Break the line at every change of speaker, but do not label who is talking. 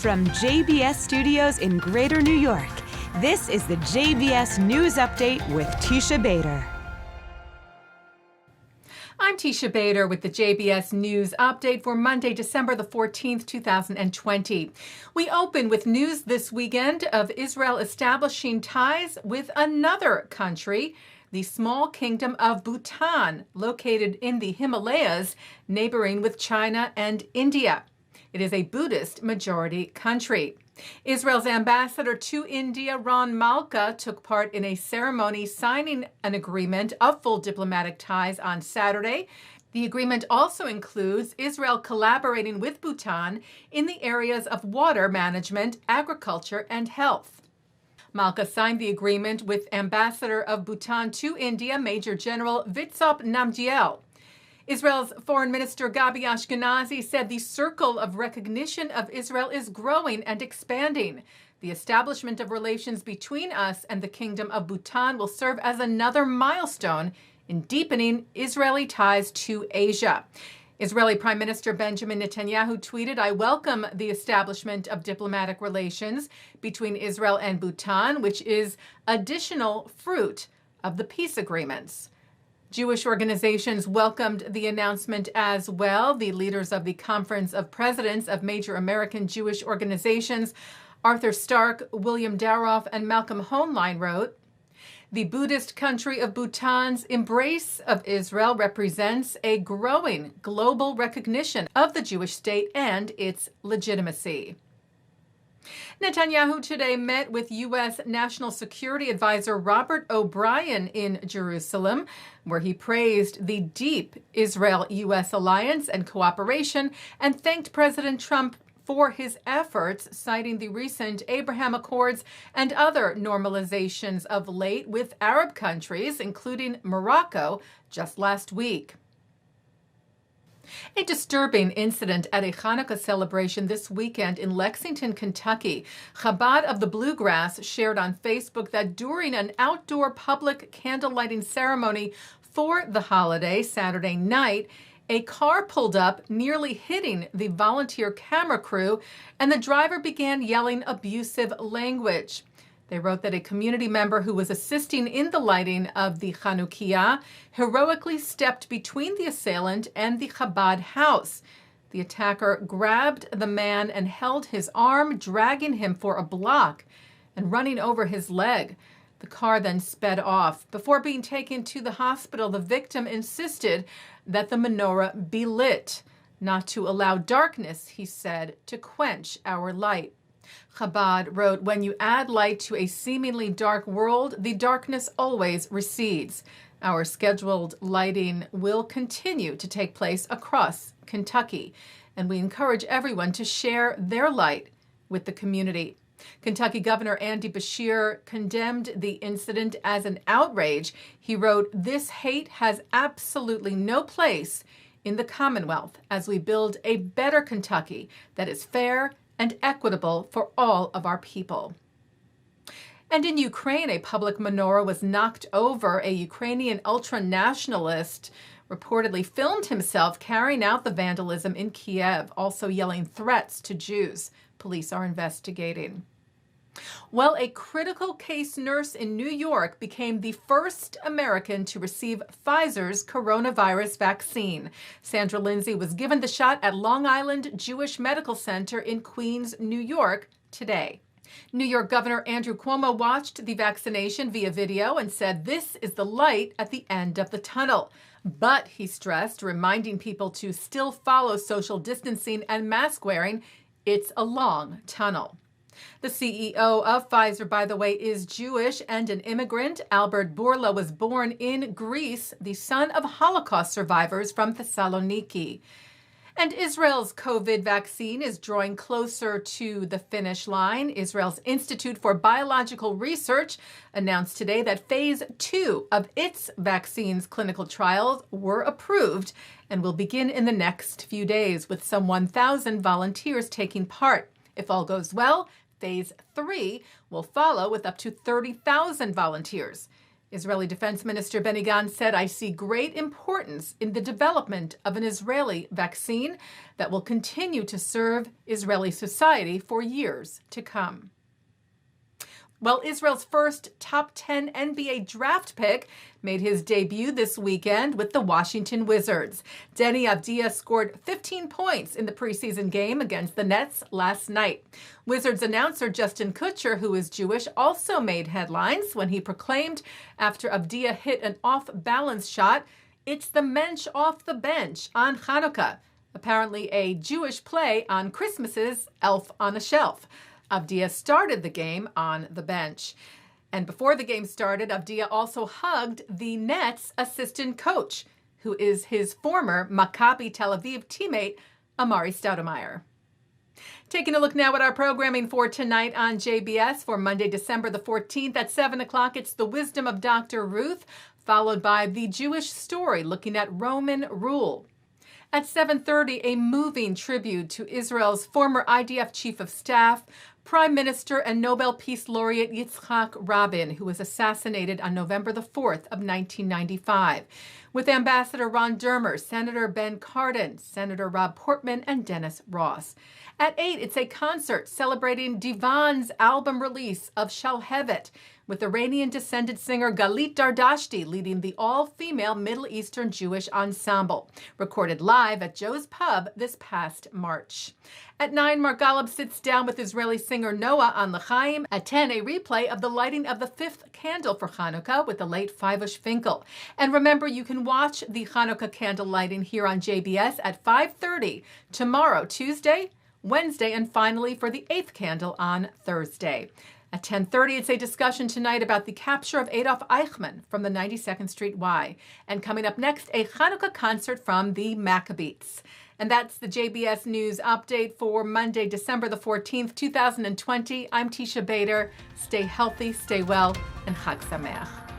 From JBS Studios in Greater New York, this is the JBS News Update with Teisha Bader.
I'm Teisha Bader with the JBS News Update for Monday, December the 14th, 2020. We open with news this weekend of Israel establishing ties with another country, the small kingdom of Bhutan, located in the Himalayas, neighboring with China and India. It is a Buddhist majority country. Israel's ambassador to India, Ron Malka, took part in a ceremony signing an agreement of full diplomatic ties on Saturday. The agreement also includes Israel collaborating with Bhutan in the areas of water management, agriculture, and health. Malka signed the agreement with Ambassador of Bhutan to India, Major General Vitsop Nt'l. Israel's Foreign Minister Gabi Ashkenazi said the circle of recognition of Israel is growing and expanding. The establishment of relations between us and the Kingdom of Bhutan will serve as another milestone in deepening Israeli ties to Asia. Israeli Prime Minister Benjamin Netanyahu tweeted, "I welcome the establishment of diplomatic relations between Israel and Bhutan, which is additional fruit of the peace agreements." Jewish organizations welcomed the announcement as well. The leaders of the Conference of Presidents of Major American Jewish Organizations, Arthur Stark, William Daroff, and Malcolm Hoenlein, wrote, "The Buddhist country of Bhutan's embrace of Israel represents a growing global recognition of the Jewish state and its legitimacy." Netanyahu today met with U.S. National Security Advisor Robert O'Brien in Jerusalem, where he praised the deep Israel-U.S. alliance and cooperation and thanked President Trump for his efforts, citing the recent Abraham Accords and other normalizations of late with Arab countries, including Morocco, just last week. A disturbing incident at a Hanukkah celebration this weekend in Lexington, Kentucky. Chabad of the Bluegrass shared on Facebook that during an outdoor public candle lighting ceremony for the holiday Saturday night, a car pulled up, nearly hitting the volunteer camera crew, and the driver began yelling abusive language. They wrote that a community member who was assisting in the lighting of the Chanukiah heroically stepped between the assailant and the Chabad house. The attacker grabbed the man and held his arm, dragging him for a block and running over his leg. The car then sped off. Before being taken to the hospital, the victim insisted that the menorah be lit, not to allow darkness, he said, to quench our light. Chabad wrote, "When you add light to a seemingly dark world, the darkness always recedes. Our scheduled lighting will continue to take place across Kentucky, and we encourage everyone to share their light with the community." Kentucky Governor Andy Beshear condemned the incident as an outrage. He wrote, "This hate has absolutely no place in the Commonwealth as we build a better Kentucky that is fair and equitable for all of our people." And in Ukraine, a public menorah was knocked over. A Ukrainian ultra-nationalist reportedly filmed himself carrying out the vandalism in Kiev, also yelling threats to Jews. Police are investigating. Well, a critical case nurse in New York became the first American to receive Pfizer's coronavirus vaccine. Sandra Lindsay was given the shot at Long Island Jewish Medical Center in Queens, New York, today. New York Governor Andrew Cuomo watched the vaccination via video and said this is the light at the end of the tunnel. But, he stressed, reminding people to still follow social distancing and mask wearing, it's a long tunnel. The CEO of Pfizer, by the way, is Jewish and an immigrant. Albert Bourla was born in Greece, the son of Holocaust survivors from Thessaloniki. And Israel's COVID vaccine is drawing closer to the finish line. Israel's Institute for Biological Research announced today that phase 2 of its vaccine's clinical trials were approved and will begin in the next few days, with some 1,000 volunteers taking part. If all goes well, phase 3 will follow with up to 30,000 volunteers. Israeli Defense Minister Benny Gantz said, "I see great importance in the development of an Israeli vaccine that will continue to serve Israeli society for years to come." Well, Israel's first top 10 NBA draft pick made his debut this weekend with the Washington Wizards. Deni Avdija scored 15 points in the preseason game against the Nets last night. Wizards announcer Justin Kutcher, who is Jewish, also made headlines when he proclaimed after Avdija hit an off-balance shot, "It's the mensch off the bench on Hanukkah," apparently a Jewish play on Christmas's Elf on a Shelf. Avdija started the game on the bench. And before the game started, Avdija also hugged the Nets assistant coach, who is his former Maccabi Tel Aviv teammate, Amari Stoudemire. Taking a look now at our programming for tonight on JBS for Monday, December the 14th at 7 o'clock. It's The Wisdom of Dr. Ruth, followed by The Jewish Story, looking at Roman rule. At 7:30, a moving tribute to Israel's former IDF Chief of Staff, Prime Minister and Nobel Peace Laureate Yitzhak Rabin, who was assassinated on November the 4th of 1995, with Ambassador Ron Dermer, Senator Ben Cardin, Senator Rob Portman, and Dennis Ross. At 8, it's a concert celebrating Divan's album release of Shalhevet, with Iranian-descended singer Galit Dardashti leading the all-female Middle Eastern Jewish ensemble, recorded live at Joe's Pub this past March. At 9, Mark Golub sits down with Israeli singer Noah on L'chaim. At 10, a replay of the lighting of the 5th candle for Hanukkah with the late Feivush Finkel. And remember, you can watch the Hanukkah candle lighting here on JBS at 5:30 tomorrow, Tuesday, Wednesday, and finally for the 8th candle on Thursday. At 10:30, it's a discussion tonight about the capture of Adolf Eichmann from the 92nd Street Y. And coming up next, a Hanukkah concert from the Maccabees. And that's the JBS News Update for Monday, December the 14th, 2020. I'm Teisha Bader. Stay healthy, stay well, and Chag Sameach.